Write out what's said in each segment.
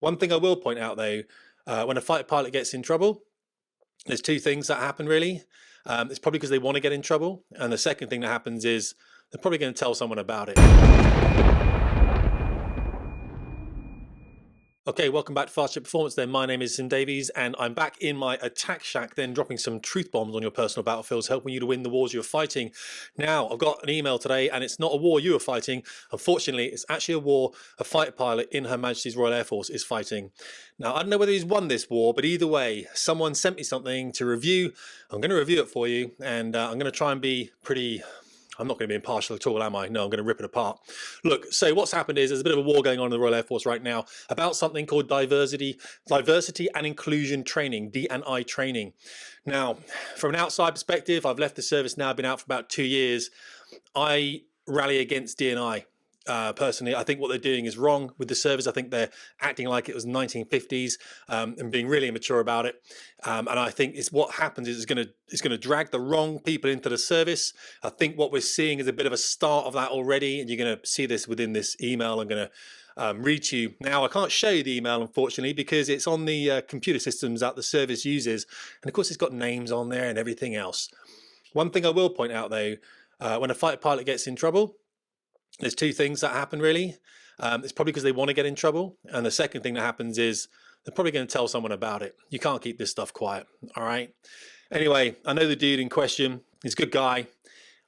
One thing I will point out though, when a fighter pilot gets in trouble, there's two things that happen really. It's probably because they want to get in trouble, and the second thing that happens is they're probably going to tell someone about it. Okay, welcome back to Fast Jet Performance then. My name is SJWs and I'm back in my attack shack then dropping some truth bombs on your personal battlefields, helping you to win the wars you're fighting. Now, I've got an email today and it's not a war you are fighting. Unfortunately, it's actually a war a fighter pilot in Her Majesty's Royal Air Force is fighting. Now, I don't know whether he's won this war, but either way, someone sent me something to review. I'm going to review it for you and I'm going to try and be pretty... I'm not going to be impartial at all, am I? No, I'm going to rip it apart. Look, so what's happened is there's a bit of a war going on in the Royal Air Force right now about something called diversity and inclusion training, D&I training. Now, from an outside perspective, I've left the service now, been out for about 2 years. I rally against D&I. Personally, I think what they're doing is wrong with the service. I think they're acting like it was 1950s and being really immature about it. And I think it's what happens is it's going to drag the wrong people into the service. I think what we're seeing is a bit of a start of that already, and you're going to see this within this email I'm going to read to you. Now, I can't show you the email, unfortunately, because it's on the computer systems that the service uses. And of course, it's got names on there and everything else. One thing I will point out, though, when a fighter pilot gets in trouble, there's two things that happen really. It's probably because they want to get in trouble. And the second thing that happens is they're probably going to tell someone about it. You can't keep this stuff quiet. All right. Anyway, I know the dude in question. He's a good guy.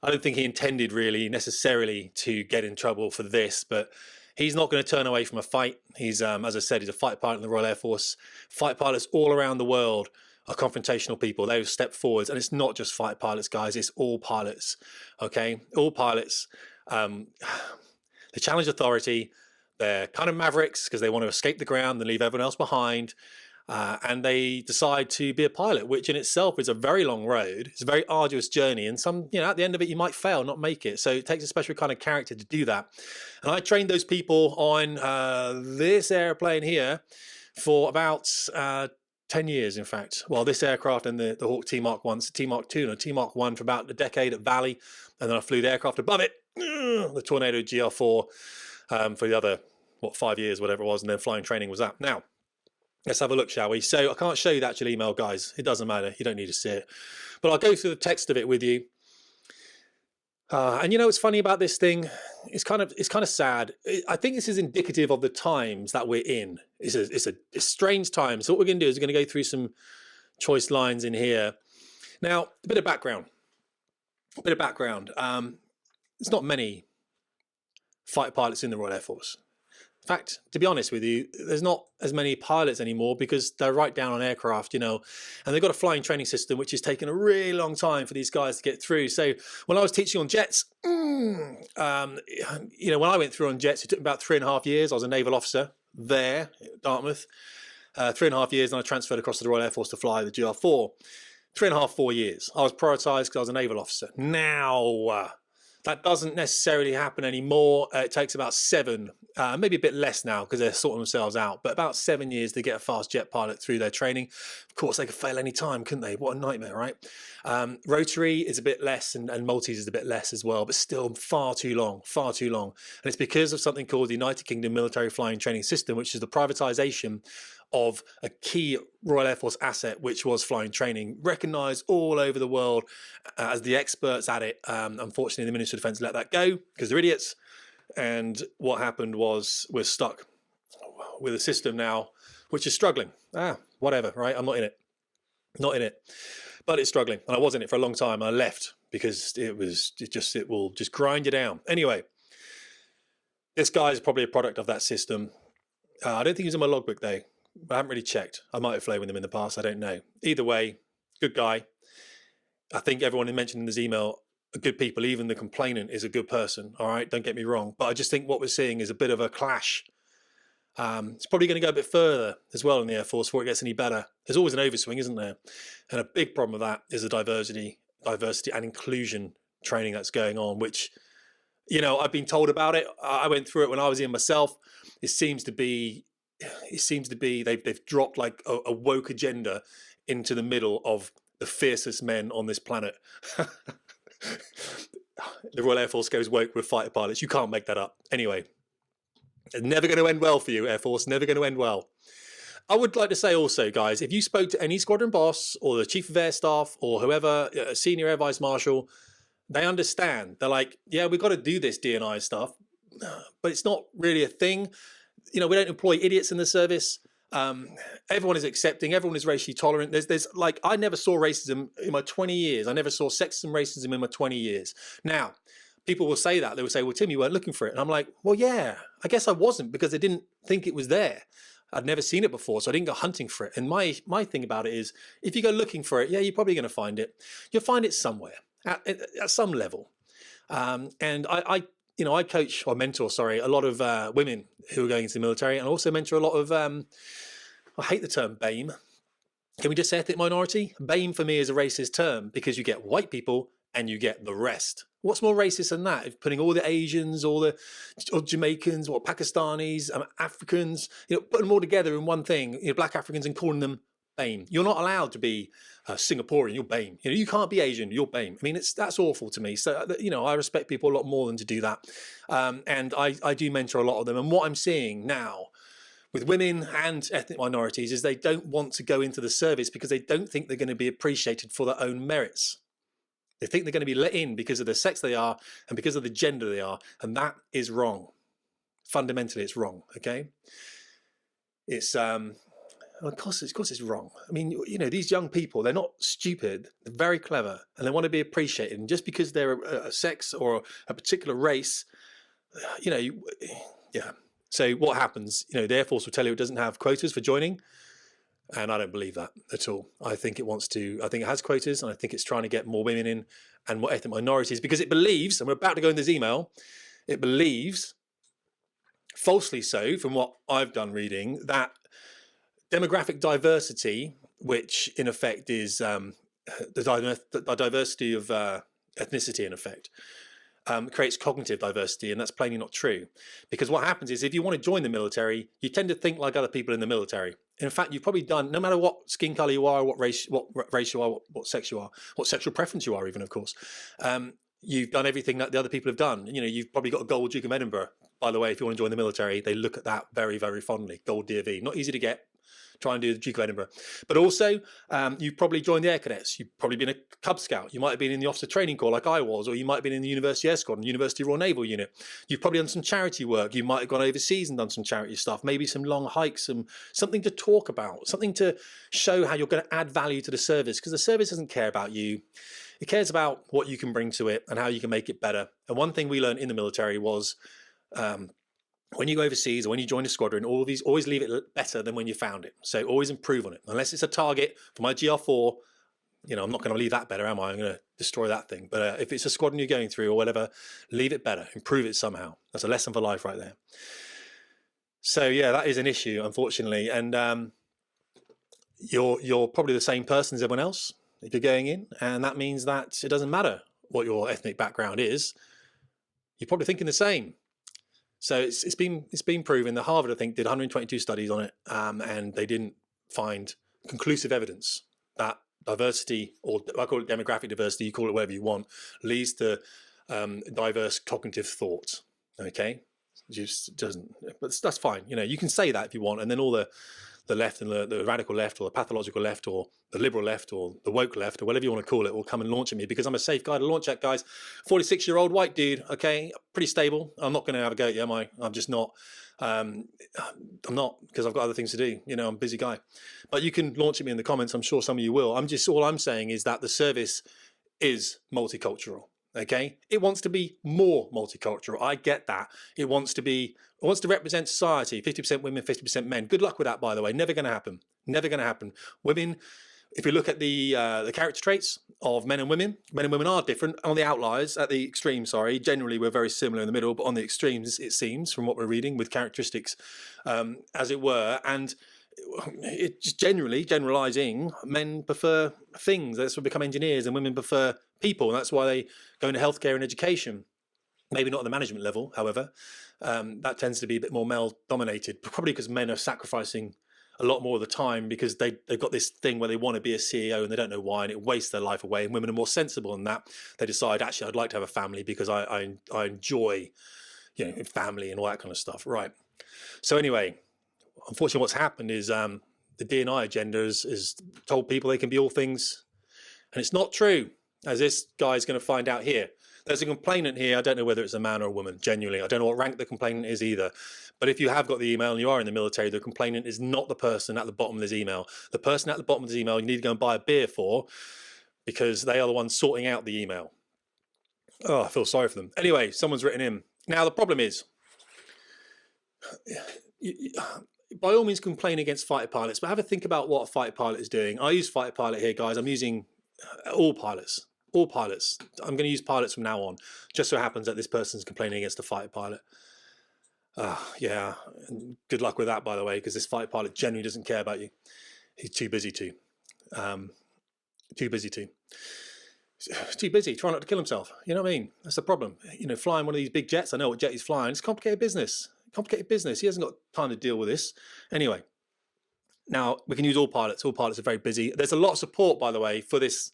I don't think he intended really necessarily to get in trouble for this, but he's not going to turn away from a fight. He's, as I said, he's a fighter pilot in the Royal Air Force. Fighter pilots all around the world are confrontational people. They've stepped forwards, and it's not just fighter pilots, guys. It's all pilots. Okay, all pilots. They challenge authority. They're kind of mavericks because they want to escape the ground and leave everyone else behind. And they decide to be a pilot, which in itself is a very long road. It's a very arduous journey, and some, at the end of it, you might fail, not make it. So it takes a special kind of character to do that. And I trained those people on this airplane here for about 10 years, in fact. Well, this aircraft and the Hawk T Mark 1, T Mark 2 and a T Mark 1 for about a decade at Valley. And then I flew the aircraft above it, the Tornado GR4 for the other, 5 years, whatever it was. And then flying training was that. Now, let's have a look, shall we? So I can't show you the actual email, guys. It doesn't matter. You don't need to see it. But I'll go through the text of it with you. And what's funny about this thing? It's kind of sad. I think this is indicative of the times that we're in. It's a strange time. So what we're going to do is we're going to go through some choice lines in here. Now, a bit of background. There's not many fighter pilots in the Royal Air Force. In fact, to be honest with you, there's not as many pilots anymore because they're right down on aircraft, and they've got a flying training system which has taken a really long time for these guys to get through. So when I was teaching on jets, when I went through on jets, it took about 3.5 years. I was a naval officer there at Dartmouth, 3.5 years, and I transferred across to the Royal Air Force to fly the GR4. 3.5, 4 years. I was prioritised because I was a naval officer. Now, that doesn't necessarily happen anymore. It takes about 7, maybe a bit less now because they're sorting themselves out, but about 7 years to get a fast jet pilot through their training. Of course, they could fail any time, couldn't they? What a nightmare, right? Rotary is a bit less and multis is a bit less as well, but still far too long. And it's because of something called the United Kingdom Military Flying Training System, which is the privatisation of a key Royal Air Force asset, which was flying training, recognised all over the world as the experts at it. Unfortunately, the Ministry of Defence let that go because they're idiots. And what happened was we're stuck with a system now which is struggling. Whatever, right? I'm not in it. But it's struggling. And I was in it for a long time. I left because it will just grind you down. Anyway, this guy is probably a product of that system. I don't think he's in my logbook though. I haven't really checked. I might have flown with him in the past. I don't know. Either way, good guy. I think everyone who mentioned in this email are good people. Even the complainant is a good person. All right, don't get me wrong. But I just think what we're seeing is a bit of a clash. It's probably going to go a bit further as well in the Air Force before it gets any better. There's always an overswing, isn't there? And a big problem with that is the diversity and inclusion training that's going on, which, I've been told about it. I went through it when I was in myself. It seems to be they've dropped like a woke agenda into the middle of the fiercest men on this planet. The Royal Air Force goes woke with fighter pilots. You can't make that up. Anyway, It's never going to end well for you, Air Force. Never going to end well. I would like to say also, guys, if you spoke to any squadron boss or the chief of air staff or whoever, a senior air vice marshal, they understand. They're like, yeah, we've got to do this D&I stuff, but it's not really a thing. You know, we don't employ idiots in the service. Everyone is accepting. Everyone is racially tolerant. There's like, I never saw racism in my 20 years. I never saw sexism, racism in my 20 years. Now, people will say that. They will say, well, Tim, you weren't looking for it. And I'm like, well, yeah, I guess I wasn't, because I didn't think it was there. I'd never seen it before, so I didn't go hunting for it. And my thing about it is, if you go looking for it, yeah, you're probably going to find it. You'll find it somewhere at some level. And I coach or mentor, a lot of women who are going into the military, and also mentor a lot of, I hate the term BAME. Can we just say ethnic minority? BAME for me is a racist term, because you get white people and you get the rest. What's more racist than that? If putting all the Asians, all the Jamaicans, or Pakistanis, Africans, put them all together in one thing, black Africans, and calling them BAME. You're not allowed to be Singaporean, you're BAME. You can't be Asian, you're BAME. I mean, that's awful to me. So, I respect people a lot more than to do that. And I do mentor a lot of them. And what I'm seeing now with women and ethnic minorities is they don't want to go into the service because they don't think they're going to be appreciated for their own merits. They think they're going to be let in because of the sex they are and because of the gender they are. And that is wrong. Fundamentally, it's wrong, okay? It's, of course it's wrong. I mean, these young people, they're not stupid. They're very clever, and they want to be appreciated. And just because they're a sex or a particular race, yeah. So what happens? The Air Force will tell you it doesn't have quotas for joining. And I don't believe that at all. I think it has quotas, and I think it's trying to get more women in and more ethnic minorities, because it believes, and we're about to go in this email, it believes, falsely so from what I've done reading, that demographic diversity, which in effect is the diversity of ethnicity in effect, creates cognitive diversity, and that's plainly not true. Because what happens is, if you want to join the military, you tend to think like other people in the military. In fact, you've probably done, no matter what skin color you are, what race you are, what sex you are, what sexual preference you are, even, of course, you've done everything that the other people have done. You've probably got a gold Duke of Edinburgh. By the way, if you want to join the military, they look at that very, very fondly. Gold DV, not easy to get. Try and do the Duke of Edinburgh. But also, you've probably joined the Air Cadets. You've probably been a Cub Scout. You might have been in the Officer Training Corps like I was, or you might have been in the University Air Squadron, University Royal Naval Unit. You've probably done some charity work. You might have gone overseas and done some charity stuff, maybe some long hikes, something to talk about, something to show how you're going to add value to the service, because the service doesn't care about you. It cares about what you can bring to it and how you can make it better. And one thing we learned in the military was, when you go overseas or when you join a squadron, all of these, always leave it better than when you found it. So always improve on it. Unless it's a target for my GR4, I'm not going to leave that better, am I? I'm going to destroy that thing. But if it's a squadron you're going through or whatever, leave it better, improve it somehow. That's a lesson for life right there. So yeah, that is an issue, unfortunately. And you're probably the same person as everyone else if you're going in. And that means that it doesn't matter what your ethnic background is. You're probably thinking the same. So it's been proven that Harvard, I think, did 122 studies on it, and they didn't find conclusive evidence that diversity, or I call it demographic diversity, you call it whatever you want, leads to diverse cognitive thought. Okay, it just doesn't. But that's fine. You can say that if you want, and then all the left and the radical left, or the pathological left, or the liberal left, or the woke left, or whatever you want to call it, will come and launch at me, because I'm a safe guy to launch at, guys. 46-year-old white dude, okay, pretty stable. I'm not going to have a go at you, am I? I'm just not. I'm not, because I've got other things to do. I'm a busy guy. But you can launch at me in the comments. I'm sure some of you will. All I'm saying is that the service is multicultural. Okay, it wants to be more multicultural. I get that. It wants to represent society. 50% women, 50% men. Good luck with that, by the way. Never going to happen. Never going to happen. Women, if you look at the character traits of men and women are different on the outliers. At the extremes, sorry. Generally, we're very similar in the middle, but on the extremes, it seems, from what we're reading, with characteristics, as it were, and it's generalizing, men prefer things. That's what become engineers, and women prefer people, and that's why they go into healthcare and education. Maybe not at the management level, however. That tends to be a bit more male dominated, probably because men are sacrificing a lot more of the time, because they've got this thing where they want to be a CEO and they don't know why, and it wastes their life away. And women are more sensible than that. They decide, actually, I'd like to have a family because I enjoy family and all that kind of stuff. Right. So anyway, unfortunately, what's happened is the D&I agenda has told people they can be all things, and it's not true, as this guy's going to find out here. There's a complainant here. I don't know whether it's a man or a woman, genuinely. I don't know what rank the complainant is either. But if you have got the email and you are in the military, the complainant is not the person at the bottom of this email. The person at the bottom of this email you need to go and buy a beer for, because they are the ones sorting out the email. Oh, I feel sorry for them. Anyway, someone's written in. Now, the problem is, by all means complain against fighter pilots, but have a think about what a fighter pilot is doing. I use fighter pilot here, guys. I'm using all pilots. All pilots. I'm going to use pilots from now on. Just so happens that this person's complaining against a fighter pilot. Yeah, and good luck with that, by the way, because this fighter pilot genuinely doesn't care about you. He's too busy to. Too busy to. Too busy, trying not to kill himself. You know what I mean? That's the problem. You know, flying one of these big jets, I know what jet he's flying. It's complicated business. Complicated business. He hasn't got time to deal with this. Anyway, now we can use all pilots. All pilots are very busy. There's a lot of support, by the way, for this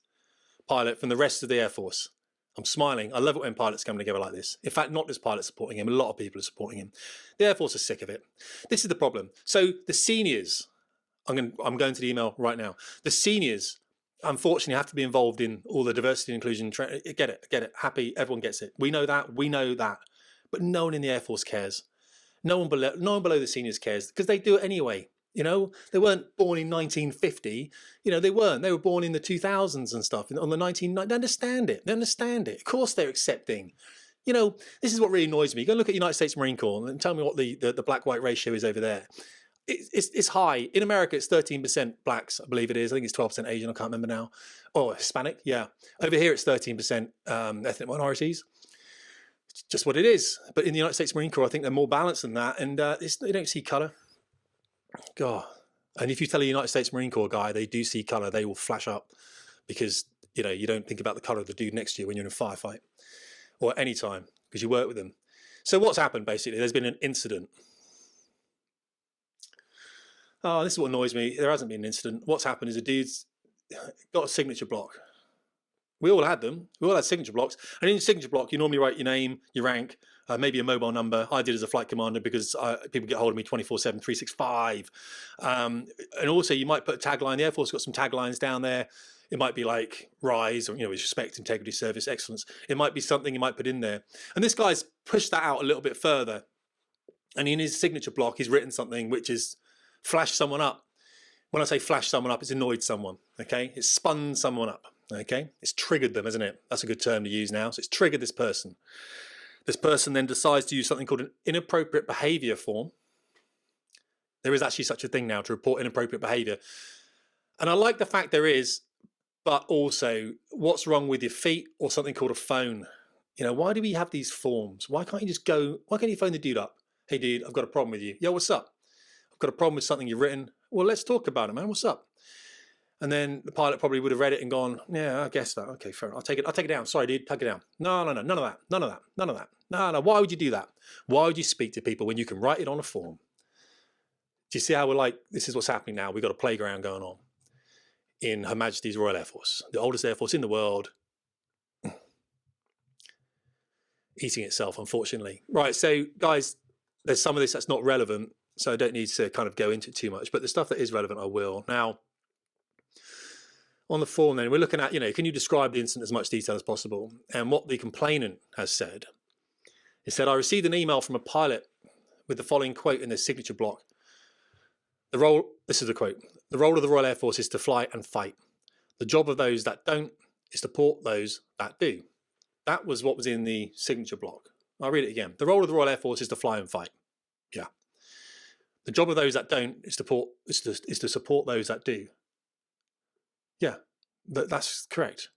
pilot from the rest of the Air Force. I'm smiling. I love it when pilots come together like this. In fact, not just pilots supporting him. A lot of people are supporting him. The Air Force are sick of it. This is the problem. So the seniors, I'm going to the email right now. The seniors, unfortunately, have to be involved in all the diversity and inclusion. Get it. Happy. Everyone gets it. We know that. But no one in the Air Force cares. No one below the seniors cares, because they do it anyway. You know, they weren't born in 1950. You know, they weren't. They were born in the 2000s and stuff. On the 1990s, they understand it. They understand it. Of course, they're accepting. You know, this is what really annoys me. Go look at United States Marine Corps and tell me what the black-white ratio is over there. It's high. In America, it's 13% blacks, I believe it is. I think it's 12% Asian. I can't remember now. Oh, Hispanic. Yeah. Over here, it's 13% ethnic minorities. It's just what it is. But in the United States Marine Corps, I think they're more balanced than that. And they don't see colour. God. And if you tell a United States Marine Corps guy they do see colour, they will flash up, because, you know, you don't think about the colour of the dude next to you when you're in a firefight or at any time, because you work with them. So what's happened, basically? There's been an incident. Oh, this is what annoys me. There hasn't been an incident. What's happened is a dude's got a signature block. We all had them. We all had signature blocks. And in your signature block, you normally write your name, your rank, maybe a mobile number. I did as a flight commander because people get hold of me 24/7, 365. And also, you might put a tagline. The Air Force got some taglines down there. It might be like RISE, or, you know, with respect, integrity, service, excellence. It might be something you might put in there. And this guy's pushed that out a little bit further. And in his signature block, he's written something which is flash someone up. When I say flash someone up, it's annoyed someone, okay? It's spun someone up, okay? It's triggered them, isn't it? That's a good term to use now. So it's triggered this person. This person then decides to use something called an inappropriate behavior form. There is actually such a thing now, to report inappropriate behavior. And I like the fact there is, but also, what's wrong with your feet, or something called a phone? You know, why do we have these forms? Why can't you just go, why can't you phone the dude up? Hey dude, I've got a problem with you. Yo, what's up? I've got a problem with something you've written. Well, let's talk about it, man. What's up? And then the pilot probably would have read it and gone, yeah, I guess that. Okay, fair enough. I'll take it down. Sorry, dude, take it down. No, none of that. No. Why would you do that? Why would you speak to people when you can write it on a form? Do you see how we're like, this is what's happening now? We've got a playground going on in Her Majesty's Royal Air Force, the oldest air force in the world, eating itself, unfortunately. Right, so guys, there's some of this that's not relevant, so I don't need to kind of go into it too much, but the stuff that is relevant, I will. Now, on the form then, we're looking at, you know, can you describe the incident as much detail as possible? And what the complainant has said, he said, I received an email from a pilot with the following quote in their signature block. This is the quote, the role of the Royal Air Force is to fly and fight. The job of those that don't is to support those that do. That was what was in the signature block. I'll read it again. The role of the Royal Air Force is to fly and fight. Yeah. The job of those that don't is to support those that do. Yeah, that's correct.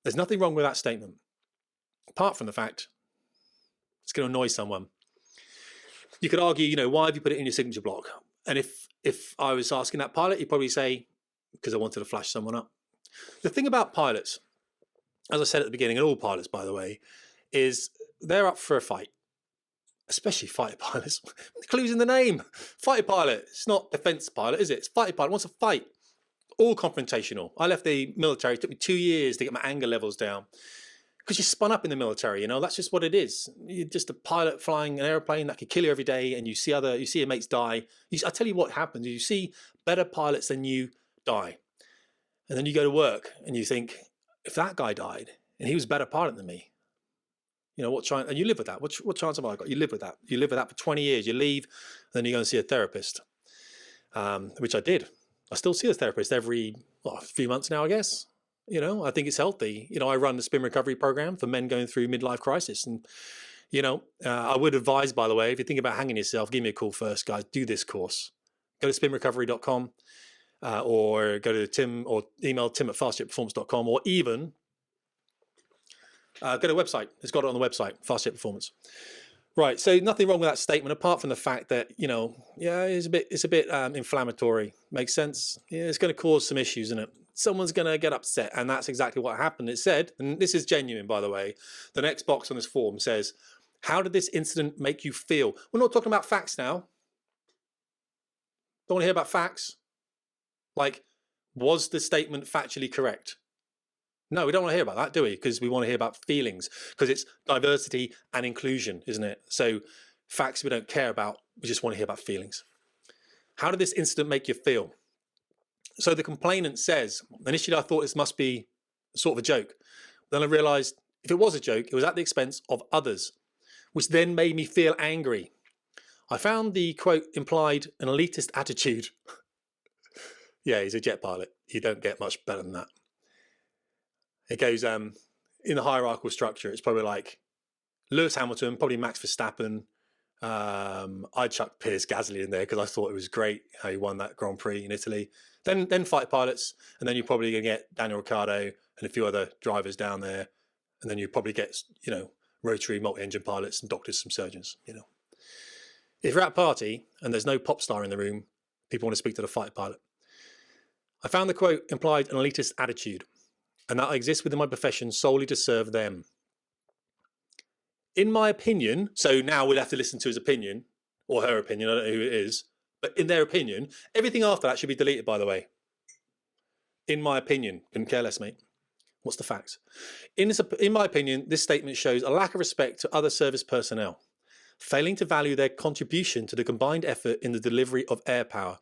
There's nothing wrong with that statement, apart from the fact it's going to annoy someone. You could argue, you know, why have you put it in your signature block? And if I was asking that pilot, he'd probably say, because I wanted to flash someone up. The thing about pilots, as I said at the beginning, and all pilots, by the way, is they're up for a fight, especially fighter pilots. The clue's in the name. Fighter pilot. It's not defense pilot, is it? It's fighter pilot. Wants a fight. All confrontational. I left the military. It took me 2 years to get my anger levels down. because you're spun up in the military, you know, that's just what it is. You're just a pilot flying an airplane that could kill you every day, and you see your mates die. I tell you what happens: you see better pilots than you die, and then you go to work and you think, if that guy died and he was a better pilot than me, you know, what chance? And you live with that. What chance have I got? You live with that. You live with that for 20 years. You leave, then you go and see a therapist, which I did. I still see a therapist every a few months now, I guess. You know, I think it's healthy. You know, I run the spin recovery program for men going through midlife crisis. And, you know, I would advise, by the way, if you think about hanging yourself, give me a call first, guys. Do this course. Go to spinrecovery.com or go to Tim or email tim@fastjetperformance.com, or even go to the website. It's got it on the website, Fast Jet Performance. Right, so nothing wrong with that statement, apart from the fact that, you know, yeah, it's a bit inflammatory. Makes sense. Yeah, it's going to cause some issues, isn't it? Someone's going to get upset, and that's exactly what happened. It said, and this is genuine, by the way, the next box on this form says, how did this incident make you feel? We're not talking about facts now. Don't want to hear about facts. Like, was the statement factually correct? No, we don't want to hear about that, do we? Because we want to hear about feelings, because it's diversity and inclusion, isn't it? So facts we don't care about, we just want to hear about feelings. How did this incident make you feel? So the complainant says, initially I thought this must be sort of a joke. Then I realized if it was a joke, it was at the expense of others, which then made me feel angry. I found the quote implied an elitist attitude. Yeah, he's a jet pilot. You don't get much better than that. It goes, in the hierarchical structure, it's probably like Lewis Hamilton, probably Max Verstappen. I chucked Piers Gasly in there because I thought it was great how he won that Grand Prix in Italy. Then fight pilots, and then you're probably going to get Daniel Ricciardo and a few other drivers down there. And then you probably get, you know, rotary multi-engine pilots and doctors, some surgeons, you know. If you're at a party and there's no pop star in the room, people want to speak to the fighter pilot. I found the quote implied an elitist attitude, and that I exist within my profession solely to serve them. In my opinion, so now we'll have to listen to his opinion, or her opinion, I don't know who it is, but in their opinion, everything after that should be deleted, by the way. In my opinion, couldn't care less, mate. What's the facts? In my opinion, this statement shows a lack of respect to other service personnel, failing to value their contribution to the combined effort in the delivery of air power,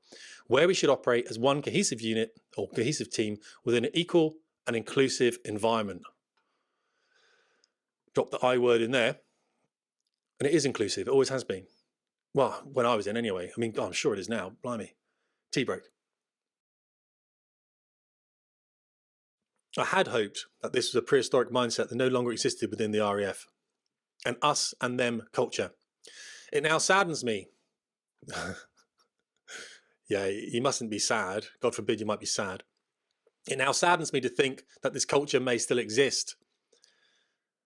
where we should operate as one cohesive unit or cohesive team within an equal and inclusive environment. Drop the I word in there, and it is inclusive. It always has been. Well, when I was in anyway. I mean, I'm sure it is now. Blimey. Tea break. I had hoped that this was a prehistoric mindset that no longer existed within the RAF, an us and them culture. It now saddens me. Yeah, you mustn't be sad. God forbid you might be sad. It now saddens me to think that this culture may still exist,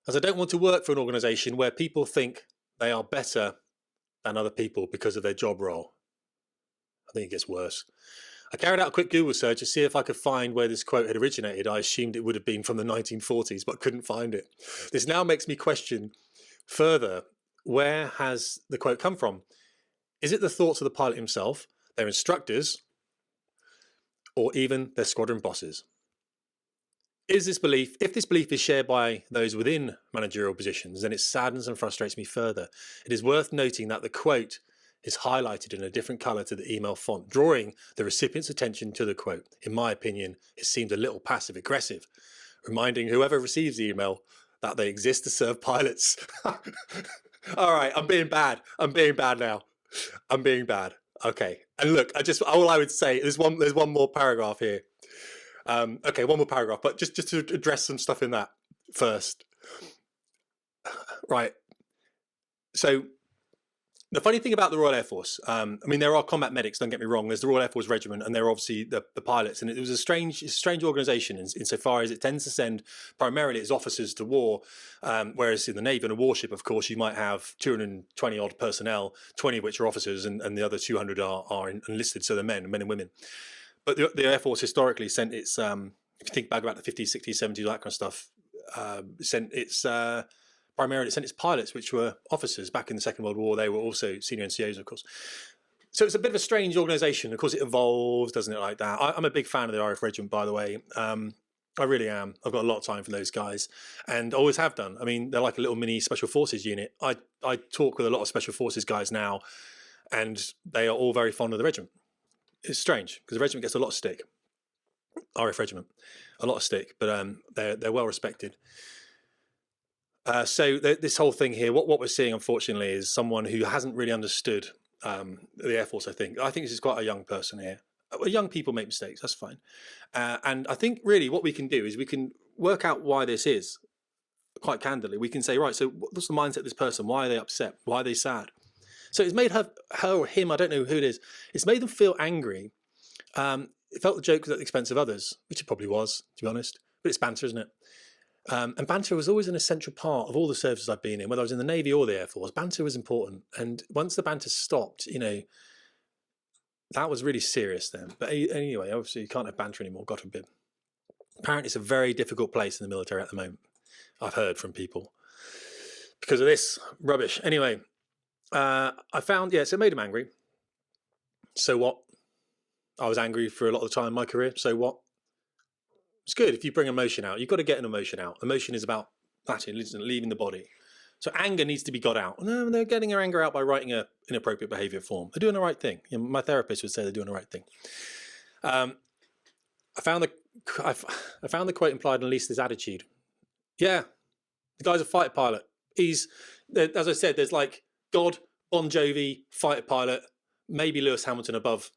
as I don't want to work for an organisation where people think they are better than other people because of their job role. I think it gets worse. I carried out a quick Google search to see if I could find where this quote had originated. I assumed it would have been from the 1940s, but couldn't find it. This now makes me question further, where has the quote come from? Is it the thoughts of the pilot himself, their instructors, or even their squadron bosses? If this belief is shared by those within managerial positions, then it saddens and frustrates me further. It is worth noting that the quote is highlighted in a different colour to the email font, drawing the recipient's attention to the quote. In my opinion, it seemed a little passive-aggressive, reminding whoever receives the email that they exist to serve pilots. All right, I'm being bad. I'm being bad now. I'm being bad. Okay, and look, all I would say, there's one more paragraph here. Okay, one more paragraph, but just to address some stuff in that first. Right. So the funny thing about the Royal Air Force, I mean, there are combat medics, don't get me wrong. There's the Royal Air Force Regiment, and there are obviously the pilots. And it was a strange organisation insofar as it tends to send primarily its officers to war, whereas in the Navy, on a warship, of course, you might have 220 odd personnel, 20 of which are officers, and the other 200 are enlisted, so they're men and women. But the Air Force historically sent its, if you think back about the 50s, 60s, 70s, that kind of stuff, primarily it sent its pilots, which were officers. Back in the Second World War, they were also senior NCOs, of course. So it's a bit of a strange organisation. Of course, it evolves, doesn't it, like that? I'm a big fan of the RAF Regiment, by the way. I really am. I've got a lot of time for those guys, and always have done. I mean, they're like a little mini special forces unit. I talk with a lot of special forces guys now, and they are all very fond of the regiment. It's strange because the regiment gets a lot of stick. RF regiment, a lot of stick, but they're well respected. So this whole thing here, what we're seeing, unfortunately, is someone who hasn't really understood the Air Force. I think this is quite a young person here. Young people make mistakes, that's fine. And I think really what we can do is we can work out why this is, quite candidly. We can say, right, so what's the mindset of this person? Why are they upset? Why are they sad? So it's made her or him, I don't know who it is, it's made them feel angry. It felt the joke was at the expense of others, which it probably was, to be honest. But it's banter, isn't it? And banter was always an essential part of all the services I've been in, whether I was in the Navy or the Air Force. Banter was important. And once the banter stopped, that was really serious then. But anyway, obviously you can't have banter anymore, God forbid. Apparently it's a very difficult place in the military at the moment, I've heard from people, because of this rubbish. Anyway, I found, so it made him angry. So what? I was angry for a lot of the time in my career. So what? It's good if you bring emotion out. You've got to get an emotion out. Emotion is about that, leaving the body. So anger needs to be got out. No, they're getting their anger out by writing an inappropriate behaviour form. They're doing the right thing. My therapist would say they're doing the right thing. I found the quote implied in Elise's attitude. Yeah, the guy's a fighter pilot. He's, as I said, there's like God, Bon Jovi, fighter pilot, maybe Lewis Hamilton above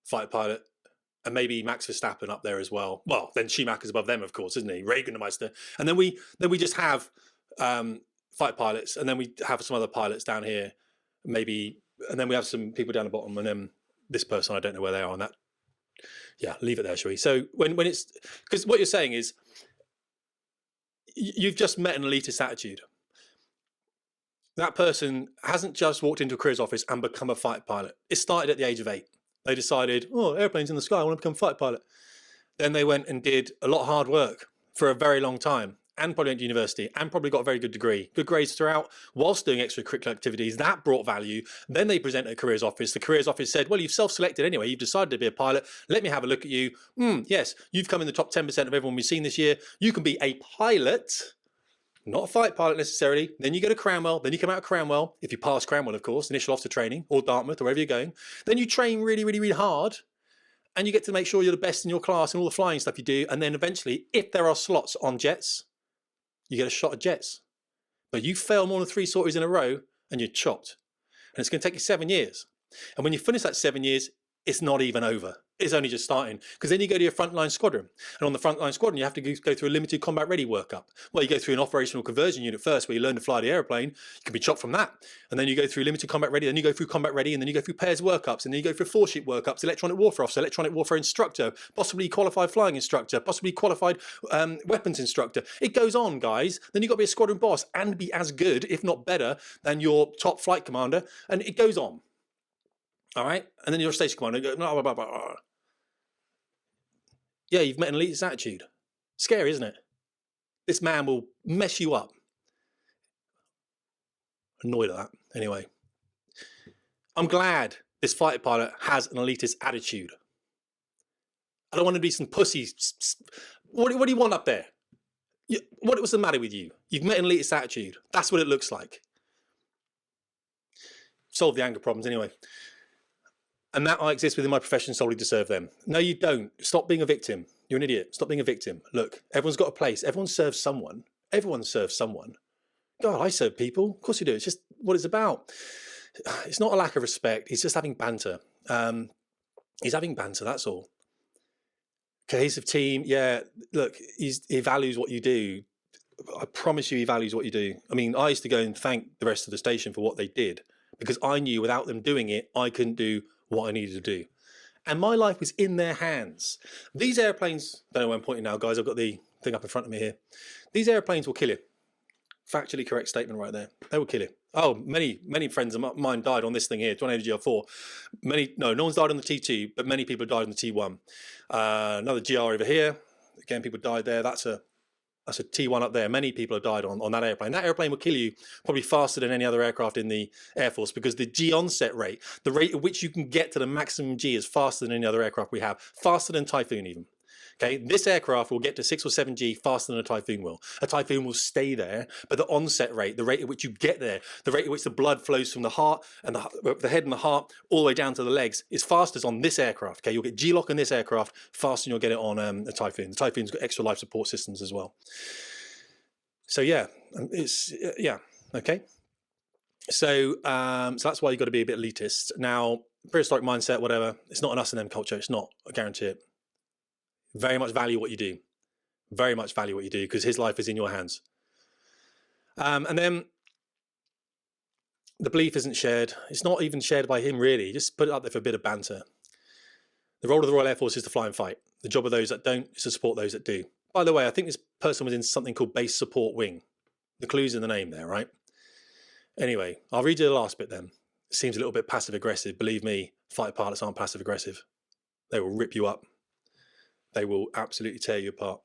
fighter pilot, and maybe Max Verstappen up there as well. Well, then Schumacher's above them, of course, isn't he? Regenmeister. And then we just have fighter pilots, and then we have some other pilots down here, maybe, and then we have some people down the bottom, and then this person, I don't know where they are on that. Yeah, leave it there, shall we? So when it's, because what you're saying is, you've just met an elitist attitude. That person hasn't just walked into a careers office and become a fighter pilot. It started at the age of 8. They decided, oh, airplanes in the sky, I want to become a fighter pilot. Then they went and did a lot of hard work for a very long time, and probably went to university, and probably got a very good degree, good grades throughout, whilst doing extracurricular activities. That brought value. Then they presented a careers office. The careers office said, well, you've self-selected anyway. You've decided to be a pilot. Let me have a look at you. Yes, you've come in the top 10% of everyone we've seen this year. You can be a pilot, not a fighter pilot necessarily. Then you go to Cranwell. Then you come out of Cranwell, if you pass Cranwell, of course, initial officer training, or Dartmouth, or wherever you're going. Then you train really, really, really hard, and you get to make sure you're the best in your class and all the flying stuff you do. And then eventually, if there are slots on jets, you get a shot at jets. But you fail more than 3 sorties in a row, and you're chopped. And it's going to take you 7 years. And when you finish that 7 years, it's not even over. It's only just starting. Because then you go to your frontline squadron. And on the frontline squadron, you have to go through a limited combat ready workup. Well, you go through an operational conversion unit first, where you learn to fly the airplane. You can be chopped from that. And then you go through limited combat ready, then you go through combat ready, and then you go through pairs workups, and then you go through 4-ship workups, electronic warfare officer, electronic warfare instructor, possibly qualified flying instructor, possibly qualified weapons instructor. It goes on, guys. Then you've got to be a squadron boss and be as good, if not better, than your top flight commander. And it goes on. All right? And then you're a station commander. You go, blah, blah, blah, blah. Yeah, you've met an elitist attitude. Scary, isn't it? This man will mess you up. Annoyed at that. Anyway, I'm glad this fighter pilot has an elitist attitude. I don't want to be some pussy. What do you want up there? What was the matter with you? You've met an elitist attitude. That's what it looks like. Solve the anger problems anyway. And that I exist within my profession solely to serve them. No, you don't. Stop being a victim. You're an idiot. Stop being a victim. Look, everyone's got a place. Everyone serves someone. Everyone serves someone. God, I serve people. Of course you do. It's just what it's about. It's not a lack of respect. He's just having banter. He's having banter, that's all. Cohesive team. Yeah, look, he values what you do. I promise you he values what you do. I mean, I used to go and thank the rest of the station for what they did, because I knew without them doing it, I couldn't do what I needed to do. And my life was in their hands. These airplanes, I don't know where I'm pointing now, guys. I've got the thing up in front of me here. These airplanes will kill you. Factually correct statement right there. They will kill you. Oh, many friends of mine died on this thing here, 28 GR4. No one's died on the T2, but many people died on the T1. Another GR over here. Again, people died there. That's a T1 up there. Many people have died on that airplane. That airplane will kill you probably faster than any other aircraft in the Air Force, because the G onset rate, the rate at which you can get to the maximum G, is faster than any other aircraft we have, faster than Typhoon even. Okay, this aircraft will get to 6 or 7G faster than a Typhoon will. A Typhoon will stay there, but the onset rate, the rate at which you get there, the rate at which the blood flows from the heart and the head and the heart all the way down to the legs is fastest on this aircraft. Okay, you'll get G-lock on this aircraft faster than you'll get it on a Typhoon. The Typhoon's got extra life support systems as well. So yeah, okay. So so that's why you've got to be a bit elitist. Now, prehistoric mindset, whatever, it's not an us and them culture. It's not, I guarantee it. Very much value what you do. Very much value what you do, because his life is in your hands. And then the belief isn't shared. It's not even shared by him, really. Just put it up there for a bit of banter. The role of the Royal Air Force is to fly and fight. The job of those that don't is to support those that do. By the way, I think this person was in something called Base Support Wing. The clue's in the name there, right? Anyway, I'll read you the last bit then. It seems a little bit passive-aggressive. Believe me, fighter pilots aren't passive-aggressive. They will rip you up. They will absolutely tear you apart.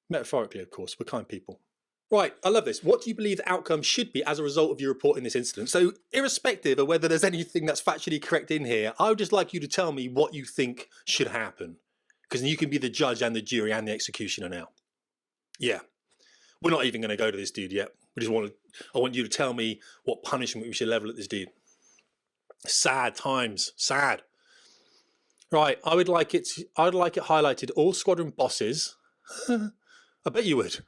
Metaphorically, of course, we're kind people. Right, I love this. What do you believe the outcome should be as a result of you reporting this incident? So irrespective of whether there's anything that's factually correct in here, I would just like you to tell me what you think should happen. Because you can be the judge and the jury and the executioner now. Yeah. We're not even going to go to this dude yet. I want you to tell me what punishment we should level at this dude. Sad times, sad. Right, I'd like it highlighted all squadron bosses. I bet you would.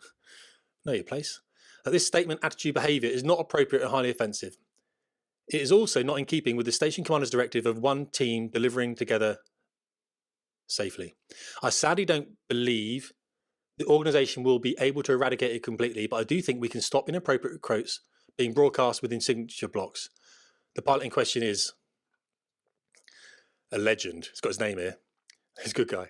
Know your place. That this statement, attitude, behaviour is not appropriate and highly offensive. It is also not in keeping with the station commander's directive of one team delivering together safely. I sadly don't believe the organisation will be able to eradicate it completely, but I do think we can stop inappropriate quotes being broadcast within signature blocks. The pilot in question is a legend. He's got his name here. He's a good guy.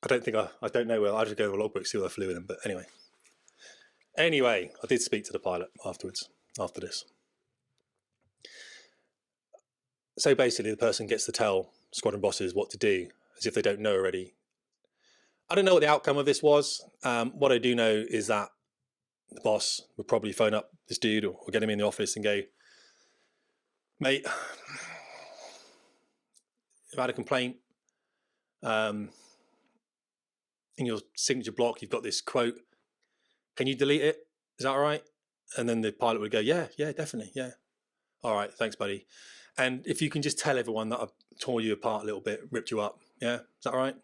I don't know where. I just go to a logbook, see where I flew with him. But anyway, I did speak to the pilot afterwards, after this. So basically, the person gets to tell squadron bosses what to do, as if they don't know already. I don't know what the outcome of this was. What I do know is that the boss would probably phone up this dude or get him in the office and go, mate, I've had a complaint. In your signature block, you've got this quote. Can you delete it? Is that all right? And then the pilot would go, yeah, definitely, yeah. All right, thanks, buddy. And if you can just tell everyone that I've torn you apart a little bit, ripped you up, yeah? Is that all right?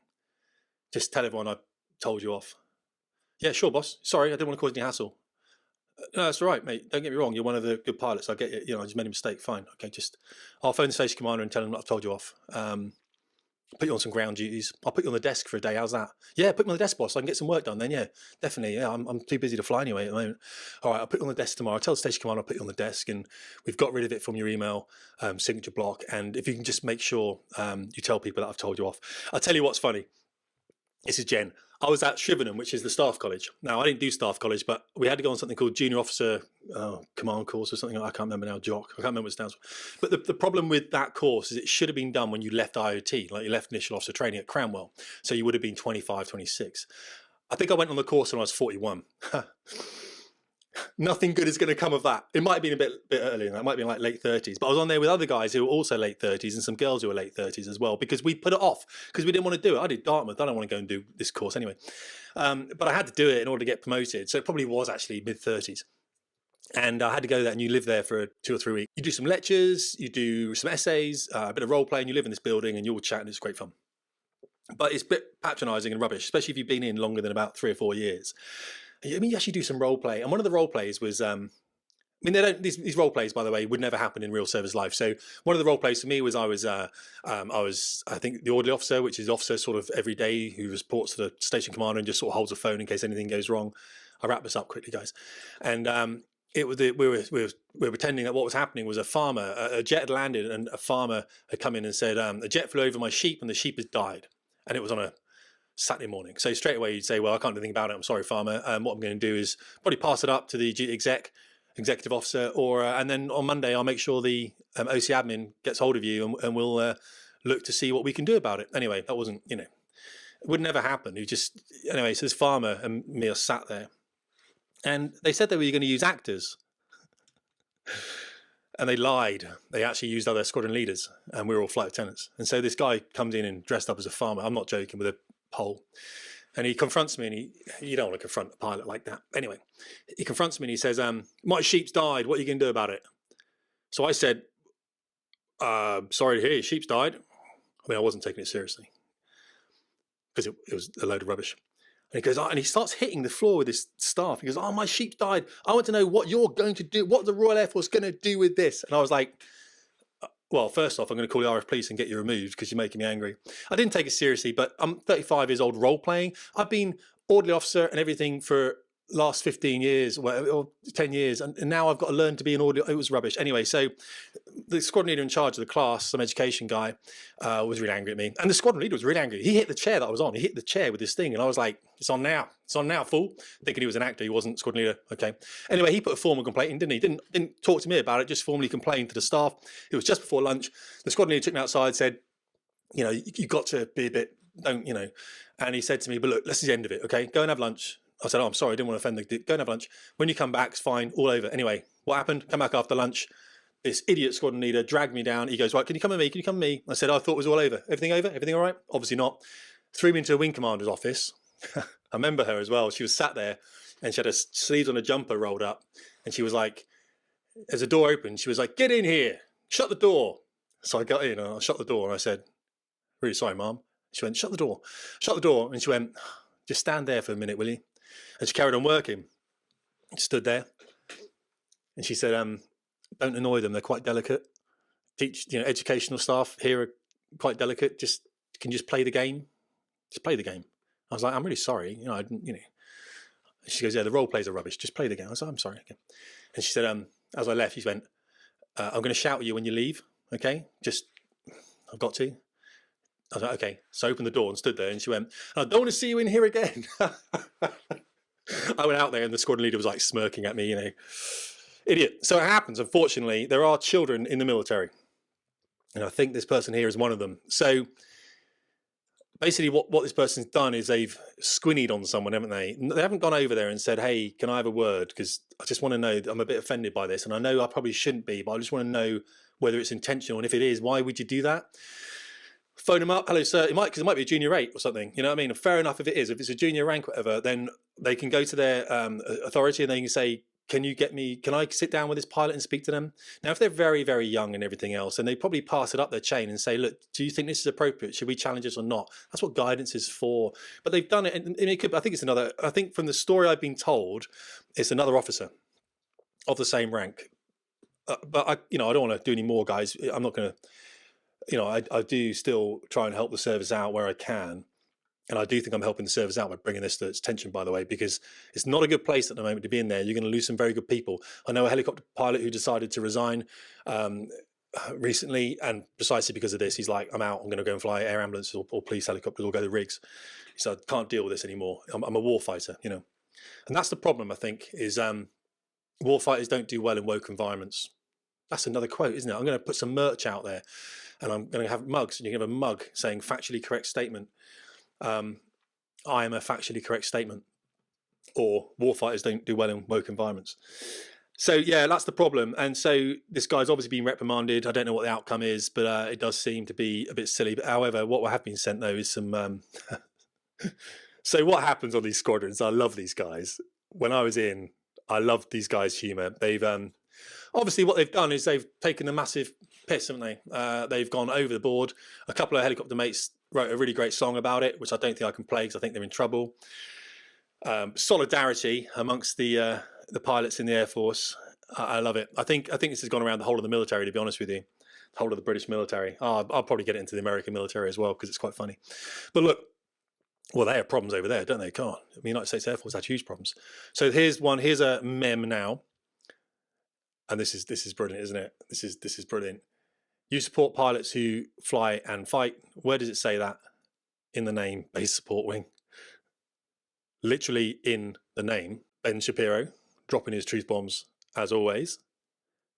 Just tell everyone I told you off. Yeah, sure, boss. Sorry, I didn't want to cause any hassle. No, that's all right, mate. Don't get me wrong. You're one of the good pilots. I get it. I just made a mistake. Fine. Okay, I'll phone the station commander and tell him that I've told you off. Put you on some ground duties. I'll put you on the desk for a day. How's that? Yeah, put me on the desk, boss. So I can get some work done then. Yeah, definitely. Yeah, I'm too busy to fly anyway at the moment. All right, I'll put you on the desk tomorrow. I'll tell the station commander I'll put you on the desk, and we've got rid of it from your email signature block. And if you can just make sure you tell people that I've told you off. I'll tell you what's funny. This is Jen. I was at Shrivenham, which is the staff college. Now, I didn't do staff college, but we had to go on something called junior officer command course or something. I can't remember now, JOC. I can't remember what it stands for. But the problem with that course is it should have been done when you left IOT, like you left initial officer training at Cranwell. So you would have been 25, 26. I think I went on the course when I was 41. Nothing good is going to come of that. It might have been a bit earlier than that. It might have been like late 30s. But I was on there with other guys who were also late 30s and some girls who were late 30s as well, because we put it off because we didn't want to do it. I did Dartmouth. I don't want to go and do this course anyway. But I had to do it in order to get promoted. So it probably was actually mid 30s. And I had to go there, and you live there for 2 or 3 weeks. You do some lectures, you do some essays, a bit of role playing. You live in this building and you all chat, and it's great fun. But it's a bit patronising and rubbish, especially if you've been in longer than about 3 or 4 years. I mean, you actually do some role play, and one of the role plays was, these role plays, by the way, would never happen in real service life. So one of the role plays for me was I was I think the orderly officer, which is the officer sort of every day who reports to the station commander and just sort of holds a phone in case anything goes wrong. I wrap this up quickly, guys, and it was we were pretending that what was happening was a farmer, a jet had landed, and a farmer had come in and said, a jet flew over my sheep and the sheep has died, and it was on a Saturday morning. So straight away you'd say, well, I can't do anything about it. I'm sorry, farmer. What I'm going to do is probably pass it up to the executive officer, or and then on Monday I'll make sure the OC admin gets hold of you, and we'll look to see what we can do about it. Anyway, that wasn't, it would never happen. Anyway, so this farmer and me are sat there, and they said they were going to use actors. And they lied. They actually used other squadron leaders, and we were all flight attendants. And so this guy comes in and dressed up as a farmer. I'm not joking, with a pole. And he confronts me, and you don't want to confront a pilot like that. Anyway, he confronts me and he says, my sheep's died. What are you going to do about it? So I said, sorry to hear your sheep's died. I mean, I wasn't taking it seriously because it was a load of rubbish. And he goes, and he starts hitting the floor with his staff. He goes, my sheep's died. I want to know what you're going to do, what the Royal Air Force is going to do with this. And I was like, well, first off, I'm going to call the RF police and get you removed because you're making me angry. I didn't take it seriously, but I'm 35 years old role playing. I've been orderly officer and everything for last 15 years or 10 years. And now I've got to learn to be an orderly. It was rubbish. Anyway, so the squadron leader in charge of the class, some education guy, was really angry at me. And the squadron leader was really angry. He hit the chair that I was on. He hit the chair with this thing. And I was like, it's on now. It's on now, fool. Thinking he was an actor. He wasn't squadron leader. Okay. Anyway, he put a formal complaint in, didn't he? Didn't talk to me about it, just formally complained to the staff. It was just before lunch. The squadron leader took me outside, said, you've got to be a bit, And he said to me, but look, this is the end of it. Okay. Go and have lunch. I said, I'm sorry, I didn't want to offend the. Go and have lunch. When you come back, it's fine, all over. Anyway, what happened? Come back after lunch. This idiot squadron leader dragged me down. He goes, right, can you come with me? Can you come with me? I said, I thought it was all over. Everything over? Everything all right? Obviously not. Threw me into a wing commander's office. I remember her as well. She was sat there and she had her sleeves on a jumper rolled up. And she was like, as the door opened, she was like, get in here. Shut the door. So I got in and I shut the door and I said, really sorry, Mum. She went, shut the door. Shut the door. And she went, just stand there for a minute, will you? And she carried on working. Stood there. And she said, don't annoy them. They're quite delicate. Teach, educational staff here are quite delicate. Can you just play the game? Just play the game. I was like, I'm really sorry. I didn't, She goes, yeah, the role plays are rubbish. Just play the game. I was like, I'm sorry. Okay. And she said, as I left, she went, I'm going to shout at you when you leave. Okay. I've got to. I was like, okay. So I opened the door and stood there and she went, I don't want to see you in here again. I went out there and the squadron leader was like smirking at me, Idiot. So it happens, unfortunately, there are children in the military. And I think this person here is one of them. So basically what this person's done is they've squinnied on someone, haven't they? They haven't gone over there and said, hey, can I have a word? Because I just want to know, I'm a bit offended by this. And I know I probably shouldn't be, but I just want to know whether it's intentional. And if it is, why would you do that? Phone them up. Hello, sir. Because it might be a junior rate or something. You know what I mean? Fair enough if it is. If it's a junior rank, whatever, then they can go to their authority and they can say, can I sit down with this pilot and speak to them? Now, if they're very, very young and everything else, and they probably pass it up their chain and say, look, do you think this is appropriate? Should we challenge this or not? That's what guidance is for. But they've done it. And I think from the story I've been told, it's another officer of the same rank. But I don't want to do any more, guys. I'm not going to. I do still try and help the service out where I can. And I do think I'm helping the service out by bringing this to its attention, by the way, because it's not a good place at the moment to be in there. You're going to lose some very good people. I know a helicopter pilot who decided to resign recently, and precisely because of this, he's like, I'm out. I'm going to go and fly air ambulances or police helicopters or go to rigs. He said, I can't deal with this anymore. I'm a warfighter, And that's the problem, I think, is warfighters don't do well in woke environments. That's another quote, isn't it? I'm going to put some merch out there. And I'm going to have mugs, and you can have a mug saying factually correct statement. I am a factually correct statement. Or warfighters don't do well in woke environments. So, yeah, that's the problem. And so this guy's obviously been reprimanded. I don't know what the outcome is, but it does seem to be a bit silly. But however, what I have been sent, though, is some... So what happens on these squadrons? I love these guys. When I was in, I loved these guys' humour. They've... Obviously, what they've done is they've taken a massive piss, haven't they? They've gone over the board. A couple of helicopter mates wrote a really great song about it, which I don't think I can play because I think they're in trouble. Solidarity amongst the pilots in the Air Force. I love it. I think this has gone around the whole of the military, to be honest with you. The whole of the British military. I'll probably get it into the American military as well because it's quite funny. But look, well, they have problems over there, don't they? Can't. The United States Air Force had huge problems. So here's a mem now. And this is brilliant, isn't it? This is brilliant. You support pilots who fly and fight. Where does it say that? In the name, base support wing. Literally in the name. Ben Shapiro, dropping his truth bombs as always.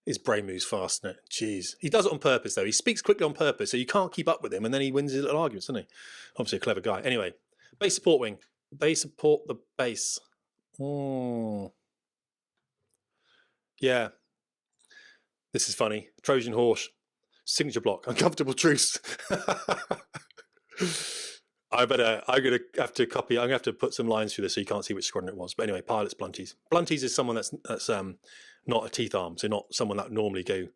His brain moves fast, isn't it? Jeez. He does it on purpose, though. He speaks quickly on purpose, so you can't keep up with him, and then he wins his little arguments, doesn't he? Obviously a clever guy. Anyway, base support wing. They support the base. Yeah. This is funny. Trojan horse, signature block, uncomfortable truce. I'm gonna have to copy. I'm gonna have to put some lines through this so you can't see which squadron it was. But anyway, pilots, blunties. Blunties is someone that's not a teeth arm, so not someone that normally go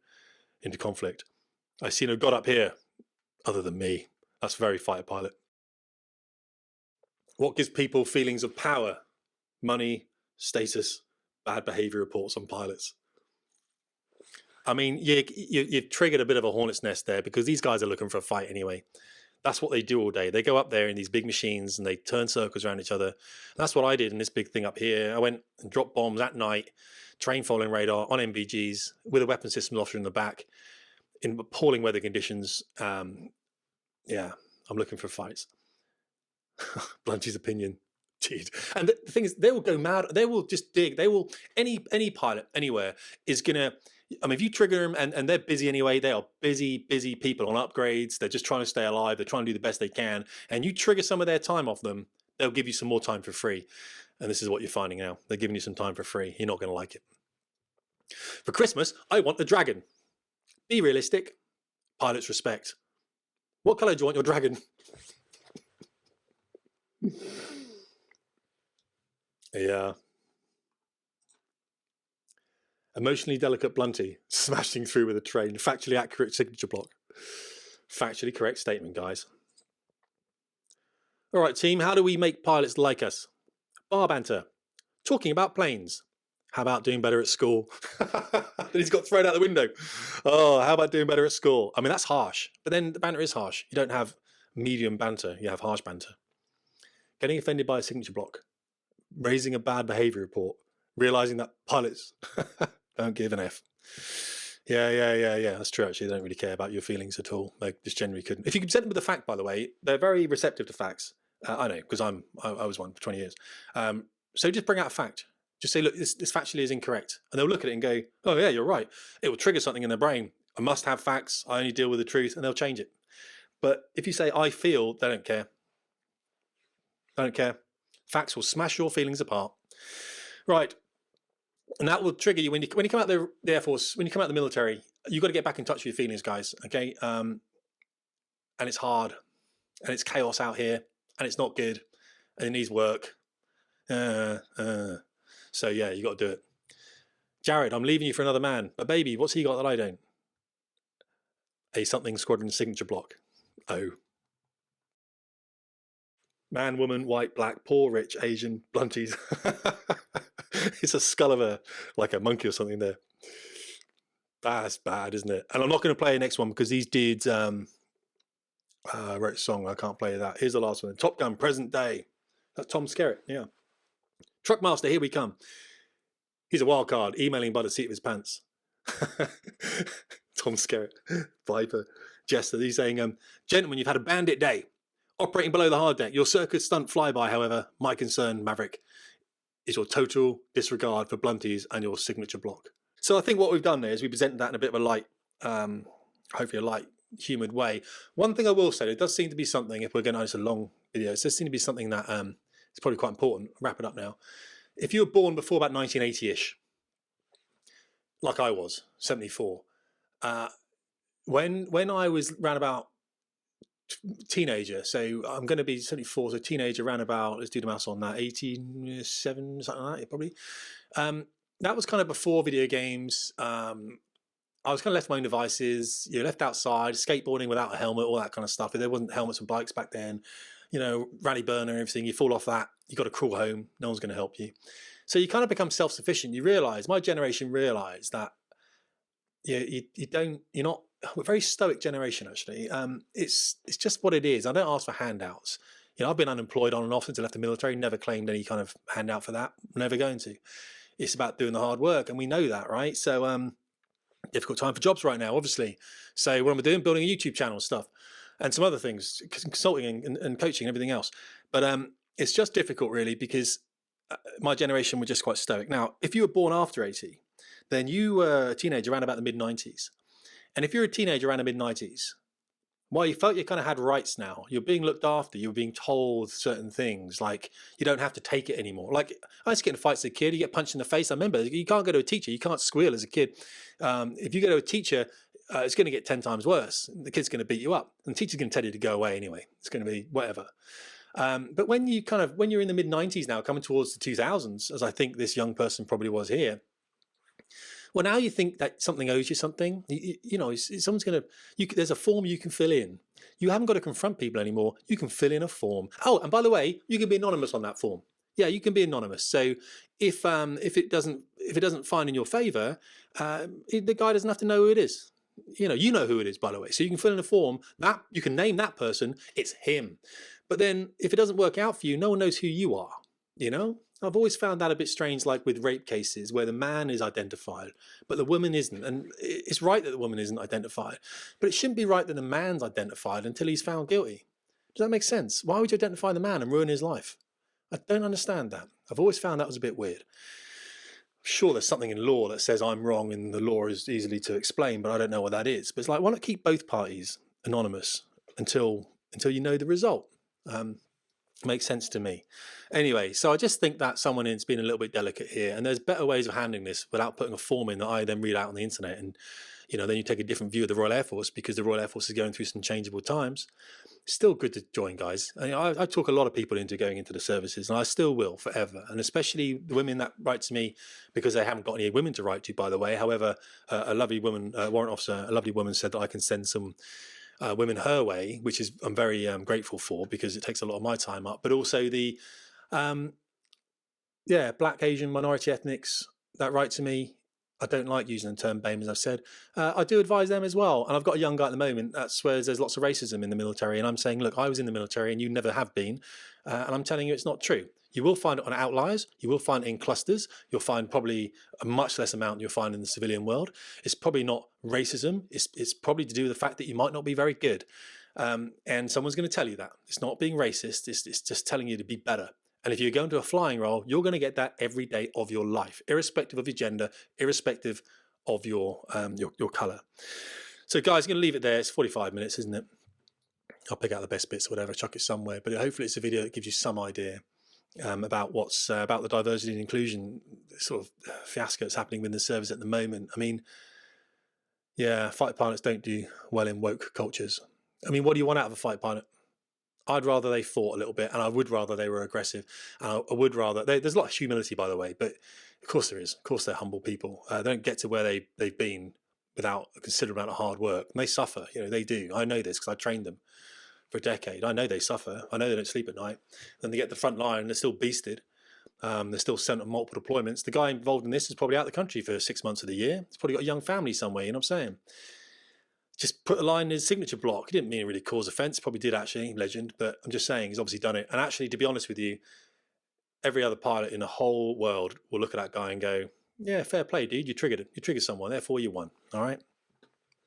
into conflict. I see no god up here, other than me. That's very fighter pilot. What gives people feelings of power? Money, status, bad behavior reports on pilots. I mean, you've triggered a bit of a hornet's nest there, because these guys are looking for a fight anyway. That's what they do all day. They go up there in these big machines and they turn circles around each other. That's what I did in this big thing up here. I went and dropped bombs at night, train following radar on MVGs with a weapon systems officer in the back in appalling weather conditions. Yeah, I'm looking for fights. Bluntie's opinion. Dude. And the thing is, they will go mad. They will just dig. They will, any pilot anywhere is going to, I mean, if you trigger them and they're busy anyway, they are busy people on upgrades. They're just trying to stay alive. They're trying to do the best they can. And you trigger some of their time off them, they'll give you some more time for free. And this is what you're finding now. They're giving you some time for free. You're not going to like it. For Christmas, I want the dragon. Be realistic. Pilots respect. What color do you want your dragon? Yeah. Emotionally delicate bluntie, smashing through with a train. Factually accurate signature block. Factually correct statement, guys. All right, team, how do we make pilots like us? Bar banter. Talking about planes. How about doing better at school? He's got thrown out the window. Oh, how about doing better at school? I mean, that's harsh. But then the banter is harsh. You don't have medium banter. You have harsh banter. Getting offended by a signature block. Raising a bad behavior report. Realizing that pilots don't give an F. Yeah. That's true, actually. They don't really care about your feelings at all. They just generally couldn't. If you can present them with a fact, by the way, they're very receptive to facts. I know, because I was one for 20 years. So just bring out a fact. Just say, look, this factually is incorrect. And they'll look at it and go, oh, yeah, you're right. It will trigger something in their brain. I must have facts. I only deal with the truth. And they'll change it. But if you say, I feel, they don't care. They don't care. Facts will smash your feelings apart. Right. And that will trigger you when you come out the Air Force, when you come out the military, you've got to get back in touch with your feelings, guys. Okay. And it's hard. And it's chaos out here. And it's not good. And it needs work. So yeah, you got to do it. Jared, I'm leaving you for another man. But baby, what's he got that I don't? A something squadron signature block. Oh. Man, woman, white, black, poor, rich, Asian, blunties. It's a skull of like a monkey or something there. That's bad, isn't it? And I'm not going to play the next one because these dudes wrote a song. I can't play that. Here's the last one. Top Gun, present day. That's Tom Skerritt, yeah. Truckmaster, here we come. He's a wild card, emailing by the seat of his pants. Tom Skerritt, Viper, Jester. He's saying, gentlemen, you've had a bandit day. Operating below the hard deck. Your circus stunt flyby, however, my concern, Maverick, is your total disregard for blunties and your signature block. So I think what we've done there is we presented that in a bit of a light, hopefully a light, humoured way. One thing I will say, it does seem to be something, if we're going to, it's a long video, it does seem to be something that it's probably quite important. I'll wrap it up now. If you were born before about 1980-ish, like I was, 74, when I was around about teenager, so I'm going to be 74, so teenager around about, let's do the maths on that, 87, something like that, probably. That was kind of before video games. I was kind of left to my own devices, left outside, skateboarding without a helmet, all that kind of stuff. There wasn't helmets and bikes back then, rally burner and everything. You fall off that, you got to crawl home, no one's going to help you. So you kind of become self-sufficient. You realise, my generation realised that you're not, we're a very stoic generation, actually. It's just what it is. I don't ask for handouts. I've been unemployed on and off since I left the military, never claimed any kind of handout for that, never going to. It's about doing the hard work, and we know that, right? So difficult time for jobs right now, obviously. So what am I doing? Building a YouTube channel and stuff, and some other things, consulting and coaching and everything else. But it's just difficult, really, because my generation were just quite stoic. Now, if you were born after 80, then you were a teenager around about the mid-90s. And if you're a teenager around the mid-90s, Well, you felt you kind of had rights now. You're being looked after. You're being told certain things, like you don't have to take it anymore. Like I used to get in fights as a kid. You get punched in the face. I remember you can't go to a teacher. You can't squeal as a kid. If you go to a teacher, it's going to get 10 times worse. The kid's going to beat you up, and the teacher's going to tell you to go away anyway. It's going to be whatever. But when you're in the mid 90s now, coming towards the 2000s, as I think this young person probably was here. Well, now you think that something owes you something. You know, someone's going to. There's a form you can fill in. You haven't got to confront people anymore. You can fill in a form. Oh, and by the way, you can be anonymous on that form. Yeah, you can be anonymous. So if it doesn't find in your favour, the guy doesn't have to know who it is. You know who it is, by the way. So you can fill in a form that you can name that person. It's him. But then if it doesn't work out for you, no one knows who you are. You know. I've always found that a bit strange, like with rape cases where the man is identified, but the woman isn't. And it's right that the woman isn't identified, but it shouldn't be right that the man's identified until he's found guilty. Does that make sense? Why would you identify the man and ruin his life? I don't understand that. I've always found that was a bit weird. I'm sure there's something in law that says I'm wrong and the law is easily to explain, but I don't know what that is. But it's like, why not keep both parties anonymous until you know the result? Makes sense to me. Anyway, so I just think that someone has been a little bit delicate here, and there's better ways of handling this without putting a form in that I then read out on the internet, and then you take a different view of the Royal Air Force because the Royal Air Force is going through some changeable times. Still good to join, guys. I talk a lot of people into going into the services, and I still will forever, and especially the women that write to me because they haven't got any women to write to, by the way. However, a lovely woman, warrant officer, a lovely woman said that I can send some women her way, which is I'm very grateful for because it takes a lot of my time up. But also the black, Asian, minority ethnics that write to me, I don't like using the term BAME, as I've said. I do advise them as well. And I've got a young guy at the moment that swears there's lots of racism in the military, and I'm saying, look, I was in the military and you never have been, and I'm telling you it's not true. You will find it on outliers. You will find it in clusters. You'll find probably a much less amount you'll find in the civilian world. It's probably not racism. It's probably to do with the fact that you might not be very good. And someone's going to tell you that. It's not being racist. It's just telling you to be better. And if you go into a flying role, you're going to get that every day of your life, irrespective of your gender, irrespective of your colour. So, guys, I'm going to leave it there. It's 45 minutes, isn't it? I'll pick out the best bits, whatever, chuck it somewhere. But hopefully it's a video that gives you some idea about what's about the diversity and inclusion sort of fiasco that's happening within the service at the moment. I mean, yeah, fighter pilots don't do well in woke cultures. I mean, what do you want out of a fighter pilot? I'd rather they fought a little bit, and I would rather they were aggressive. And I would rather there's a lot of humility, by the way, but of course there is. Of course they're humble people. They don't get to where they've been without a considerable amount of hard work. And they suffer. They do. I know this because I trained them for a decade. I know they suffer. I know they don't sleep at night. Then they get to the front line and they're still beasted. They're still sent on multiple deployments. The guy involved in this is probably out of the country for 6 months of the year. He's probably got a young family somewhere, you know what I'm saying? Just put a line in his signature block. He didn't mean to really cause offence. Probably did actually, legend. But I'm just saying he's obviously done it. And actually, to be honest with you, every other pilot in the whole world will look at that guy and go, yeah, fair play, dude. You triggered someone. Therefore, you won. All right?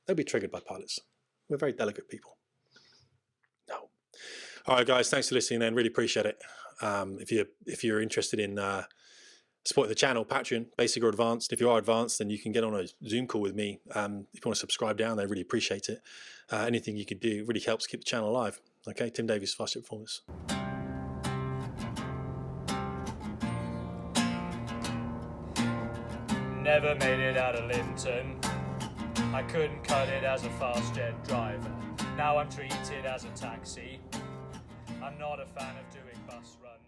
Don't be triggered by pilots. We're very delicate people. No. All right, guys. Thanks for listening then. Really appreciate it. If you're interested in supporting the channel, Patreon, basic or advanced. If you are advanced, then you can get on a Zoom call with me. If you want to subscribe down, I really appreciate it. Anything you could do really helps keep the channel alive. Okay, Tim Davies, Fast Performance. Never made it out of Linton. I couldn't cut it as a fast jet driver. Now I'm treated as a taxi. I'm not a fan of doing bus runs.